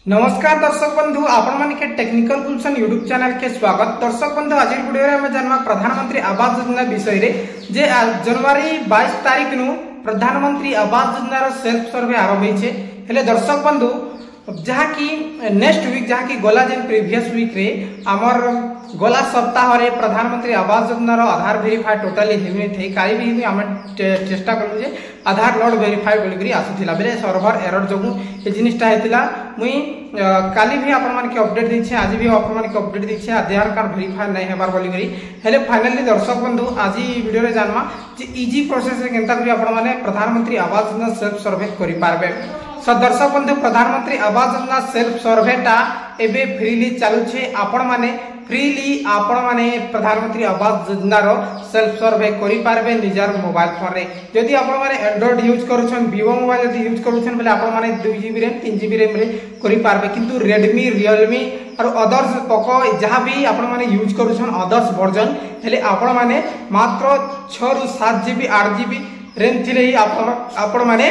नमस्कार दर्शक बंधु आपण मानके टेक्निकल गुलशन यूट्यूब चैनल के स्वागत। दर्शक बंधु आज वीडियो रे हम जानमा प्रधानमंत्री आवास योजना विषय रे जे जनवरी 22 तारीख नु प्रधानमंत्री आवास योजना रो सेल्फ सर्वे आरंभ होइछे। हेले दर्शक बंधु जहा की नेक्स्ट वीक जहा की गला जेन प्रीवियस वीक रे हमर गला सप्ताह रे प्रधानमंत्री आवास योजना रो आधार वेरीफाई टोटली हेमे थे काई भी हम चेष्टा करलु जे आधार नोट वेरीफाई बोली करी आसुथिला बेले सर्वर एरर जगु ए जिनिसटा हेतिला मुई काली भी आपण मान के अपडेट दै छै आज भी आपण मान के अपडेट दै छै आधार कार्ड वेरीफाई नै हेबार बोली करी। हेले फाइनली दर्शक बंधु आज वीडियो रे जानमा जे इजी प्रोसेस रे केनता करी आपण माने प्रधानमंत्री आवास योजना सेल्फ सर्वे करि पारबे। सो दर्शक बंधु प्रधानमंत्री आवास योजना सेल्फ सर्वेटा एबे फ्रीली चालू छे। आपण माने फ्रीली आपण माने प्रधानमंत्री आवास योजना रो सेल्फ सर्वे करि पारबे निजार मोबाइल फोन रे। जदि आपण माने एंड्रॉइड यूज करूछन विवो मोबाइल जदि यूज करूछन बेले आपण माने 2GB रैम 3GB रैम रे करि पारबे, किंतु रेडमी रियलमी और अदर्स पोको जहां भी आपण माने यूज करूछन अदर्स वर्जन हेले आपण माने मात्र 6 रु 7GB 8GB रैम थिले ही आपण माने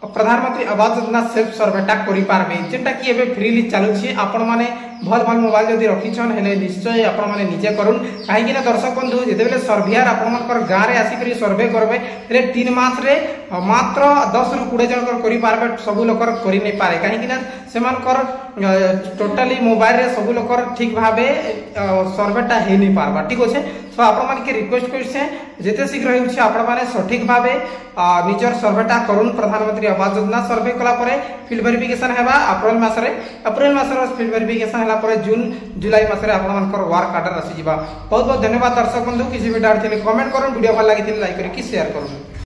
प्रधानमंत्री आवास योजना सेल्फ सर्वेटा करि पारबे जेटा कि एबे फ्रीली चालू छी। आपण माने भल भल मोबाइल जदि रखिछन हेले निश्चय आपण माने निजे करून काहे कि ना दर्शक बंधु जेते बेले सर्वेयर आपण मानकर गां रे आसी करी सर्वे करबे हेले 3 मास रे मात्र 10 रु 20 जन करि पारबे सब लोकर करि नै पारे काहे कि ना सेमानकर टोटली मोबाइल रे सब लोकर ठीक भाबे सर्वेटा हे नै पारबा। ठीक होछे सो आपण मान के रिक्वेस्ट करछे जेते शीघ्र होउछे आपण माने सठिक भाबे निजर सर्वेटा करून। प्रधानमंत्री आवास योजना सर्वे कला परे फील्ड वेरिफिकेशन हेबा अप्रैल मास रे फील्ड वेरिफिकेशन हला परे जून जुलाई मास रे आपण मानकर वर्क ऑर्डर आसी जिबा। बहुत बहुत धन्यवाद दर्शक बंधु। किसी भी डाउट थिले कमेंट करूँ, वीडियो भल लागिथिले लाइक करी शेयर करूँ।